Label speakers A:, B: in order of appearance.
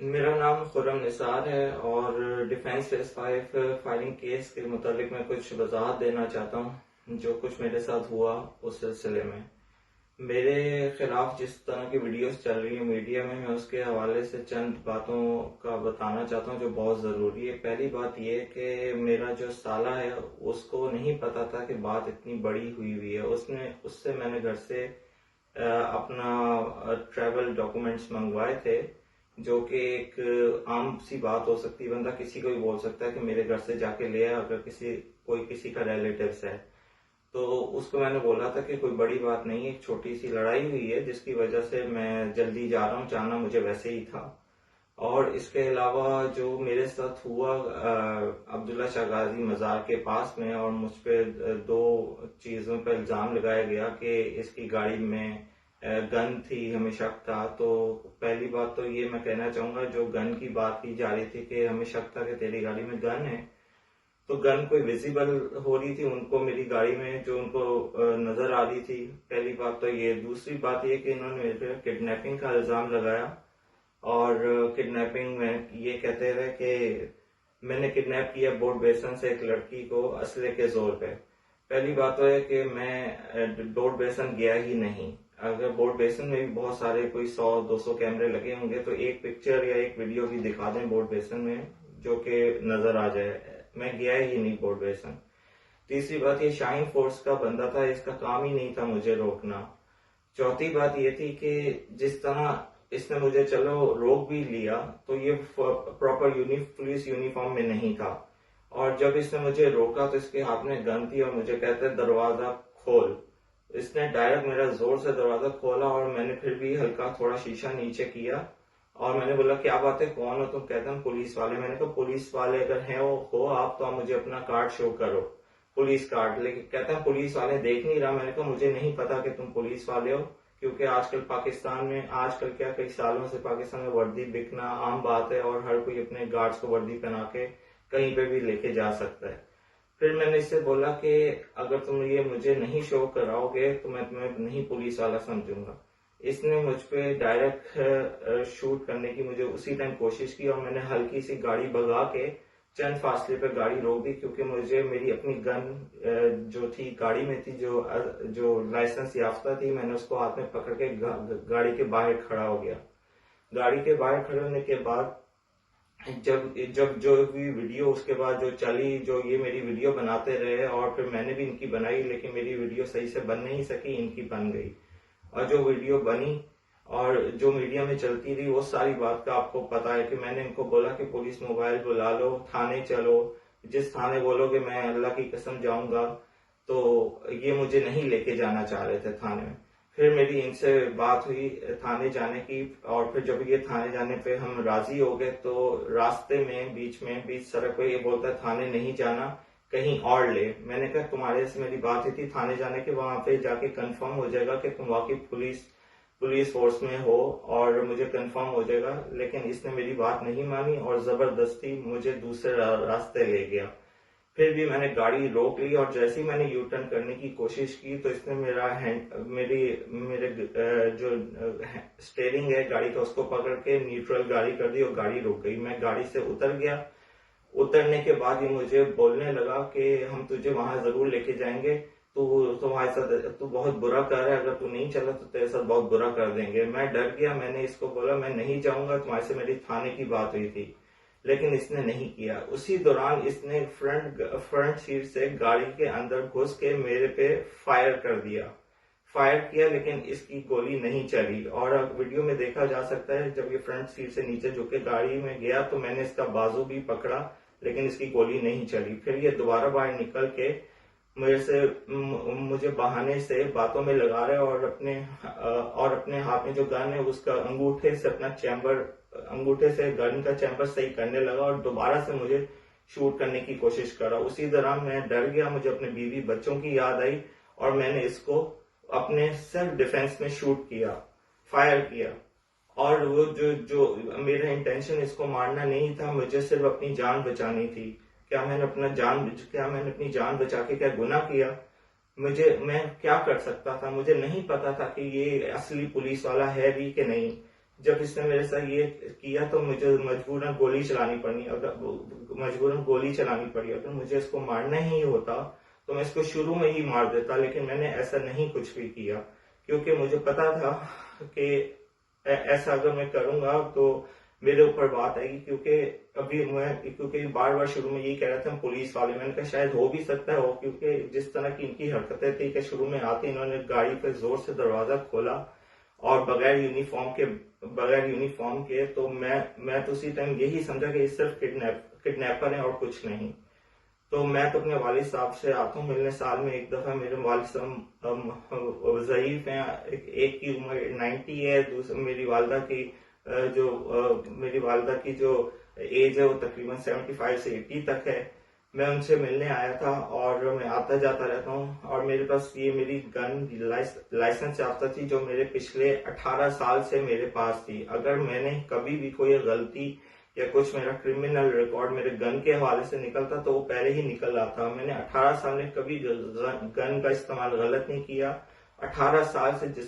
A: मेरा नाम खुर्रम निसार है और डिफेंस फेस 5 फायरिंग केस के मुतालिक मैं कुछ वजाहत देना चाहता हूँ जो कुछ मेरे साथ हुआ उस सिलसिले में। मेरे खिलाफ जिस तरह की वीडियोस चल रही है मीडिया में, मैं उसके हवाले से चंद बातों का बताना चाहता हूँ जो बहुत ज़रूरी है। पहली बात यह कि मेरा जो साला है उसको नहीं पता था कि बात इतनी बड़ी हुई है। उससे मैंने घर से अपना ट्रैवल डॉक्यूमेंट्स मंगवाए थे, जो कि एक आम सी बात हो सकती है। बंदा किसी को भी बोल सकता है कि मेरे घर से जाके ले आ, अगर कोई किसी का रिलेटिव्स है। तो उसको मैंने बोला था कि कोई बड़ी बात नहीं है, एक छोटी सी लड़ाई हुई है जिसकी वजह से मैं जल्दी जा रहा हूँ, जाना मुझे वैसे ही था। और इसके अलावा जो मेरे साथ हुआ अब्दुल्ला शाह गाजी मज़ार के पास में, और मुझ पे दो चीज़ों पर इल्ज़ाम लगाया गया कि इसकी गाड़ी में गन थी, हमें शक था। तो पहली बात तो ये मैं कहना चाहूँगा, जो गन की बात की जा रही थी कि हमें शक था कि तेरी गाड़ी में गन है, तो गन कोई विजिबल हो रही थी उनको मेरी गाड़ी में, जो उनको नजर आ रही थी। पहली बात तो ये। दूसरी बात ये कि इन्होंने मेरे पे किडनैपिंग का इल्जाम लगाया, और किडनैपिंग में ये कहते रहे कि मैंने किडनैप किया बोर्ड बेसन से एक लड़की को असले के जोर पे। पहली बात तो है कि मैं बोर्ड बेसन गया ही नहीं। अगर बोर्ड बेसन में भी बहुत सारे कोई 100-200 कैमरे लगे होंगे तो एक पिक्चर या एक वीडियो भी दिखा दें बोर्ड बेसन में जो कि नजर आ जाए। मैं गया ही नहीं बोर्ड बेसन। तीसरी बात, ये शाइन फोर्स का बंदा था, इसका काम ही नहीं था मुझे रोकना। चौथी बात ये थी कि जिस तरह इसने मुझे चलो रोक भी लिया तो ये प्रॉपर पुलिस यूनिफॉर्म में नहीं था, और जब इसने मुझे रोका तो इसके हाथ में गन थी और मुझे कहते दरवाजा खोल। इसने डायरेक्ट मेरा जोर से दरवाजा खोला और मैंने फिर भी हल्का थोड़ा शीशा नीचे किया, और मैंने बोला क्या बात है, कौन हो तुम? कहते हैं पुलिस वाले। मैंने कहा पुलिस वाले अगर हैं हो आप तो आप मुझे अपना कार्ड शो करो, पुलिस कार्ड। लेकिन कहते हैं पुलिस वाले देख नहीं रहा। मैंने कहा मुझे नहीं पता कि तुम पुलिस वाले हो, क्योंकि आजकल पाकिस्तान में, आजकल क्या कई सालों से पाकिस्तान में वर्दी बिकना आम बात है और हर कोई अपने गार्ड्स को वर्दी पहना के कहीं पे भी लेके जा सकता है। फिर मैंने इससे बोला कि अगर तुम ये मुझे नहीं शो कराओगे तो मैं तुम्हें नहीं पुलिस वाला समझूंगा। इसने मुझ पे डायरेक्ट शूट करने की मुझे उसी टाइम कोशिश की, और मैंने हल्की सी गाड़ी भगा के चंद फासले पे गाड़ी रोक दी, क्योंकि मुझे मेरी अपनी गन जो थी गाड़ी में थी, जो लाइसेंस याफ्ता थी, मैंने उसको हाथ में पकड़ के गाड़ी के बाहर खड़ा हो गया। गाड़ी के बाहर खड़े होने के बाद जब जब जो भी वीडियो उसके बाद जो चली, जो ये मेरी वीडियो बनाते रहे और फिर मैंने भी इनकी बनाई, लेकिन मेरी वीडियो सही से बन नहीं सकी, इनकी बन गई। और जो वीडियो बनी और जो मीडिया में चलती रही, वो सारी बात का आपको पता है कि मैंने इनको बोला कि पुलिस मोबाइल बुला लो, थाने चलो, जिस थाने बोलोगे मैं अल्लाह की कसम जाऊंगा। तो ये मुझे नहीं लेके जाना चाह रहे थे थाने में। फिर मेरी इनसे बात हुई थाने जाने की, और फिर जब ये थाने जाने पे हम राजी हो गए तो रास्ते में बीच सड़क पे ये बोलता है थाने नहीं जाना, कहीं और ले। मैंने कहा तुम्हारे से मेरी बात हुई थी थाने जाने के, वहां पे जाके कंफर्म हो जाएगा कि तुम वाकई पुलिस फोर्स में हो और मुझे कंफर्म हो जाएगा। लेकिन इसने मेरी बात नहीं मानी और जबरदस्ती मुझे दूसरे रास्ते ले गया। फिर भी मैंने गाड़ी रोक ली, और जैसे ही मैंने यू टर्न करने की कोशिश की तो इसने मेरा हैंड मेरे जो स्टेयरिंग है गाड़ी का उसको पकड़ के न्यूट्रल गाड़ी कर दी और गाड़ी रुक गई। मैं गाड़ी से उतर गया। उतरने के बाद ये मुझे बोलने लगा कि हम तुझे वहां जरूर लेके जाएंगे, तू तुम्हारे साथ तू बहुत बुरा कर रहा है, अगर तू नहीं चला तो तेरे साथ बहुत बुरा कर देंगे। मैं डर गया। मैंने इसको बोला मैं नहीं जाऊंगा, तुम्हारे से मेरी थाने की बात हुई थी। लेकिन इसने नहीं किया। उसी दौरान इसने फ्रंट सीट से गाड़ी के अंदर घुस के मेरे पे फायर किया, लेकिन इसकी गोली नहीं चली। और अब वीडियो में देखा जा सकता है जब ये फ्रंट सीट से नीचे झुक के गाड़ी में गया तो मैंने इसका बाजू भी पकड़ा, लेकिन इसकी गोली नहीं चली। फिर ये दोबारा बाहर निकल के मुझे बहाने से बातों में लगा रहे, और अपने हाथ में जो गन है उसका अंगूठे से गन का चैम्बर सही करने लगा और दोबारा से मुझे शूट करने की कोशिश करा। उसी दौरान मैं डर गया, मुझे अपने बीवी बच्चों की याद आई, और मैंने इसको अपने सेल्फ डिफेंस में फायर किया। और वो जो मेरा इंटेंशन इसको मारना नहीं था, मुझे सिर्फ अपनी जान बचानी थी। क्या मैंने अपनी जान बचा के क्या गुनाह किया? मैं क्या कर सकता था? मुझे नहीं पता था कि ये असली पुलिस वाला है भी कि नहीं। जब इसने मेरे साथ ये किया तो मुझे मजबूरन गोली चलानी पड़ी। अगर मुझे इसको मारना ही होता तो मैं इसको शुरू में ही मार देता, लेकिन मैंने ऐसा नहीं कुछ भी किया, क्योंकि मुझे पता था कि ऐसा अगर मैं करूंगा तो मेरे ऊपर बात आएगी। क्योंकि बार बार शुरू में यही कह रहा था पुलिस वाले, मैंने कहा शायद हो भी सकता है क्योंकि जिस तरह की इनकी हरकतें थी कि शुरू में आते इन्होंने गाड़ी पे जोर से दरवाजा खोला और बगैर यूनिफॉर्म के तो मैं तो उसी टाइम यही समझा कि ये सिर्फ किडनैपर है और कुछ नहीं। तो मैं तो अपने वालिद साहब से आता हूँ मिलने, साल में एक दफा। मेरे वालिद साहब ज़ईफ हैं, एक की उम्र 90 है, दूसरी मेरी वालदा की जो एज है वो तकरीबन 75 से 80 तक है। मैं उनसे मिलने आया था और मैं आता जाता रहता हूँ, और मेरे पास ये मेरी गन लाइसेंस याफ्ता थी जो मेरे पिछले 18 साल से मेरे पास थी। अगर मैंने कभी भी कोई गलती या कुछ मेरा क्रिमिनल रिकॉर्ड मेरे गन के हवाले से निकलता तो वो पहले ही निकल रहा था। मैंने 18 साल में कभी गन का इस्तेमाल गलत नहीं किया। 18 साल से जिस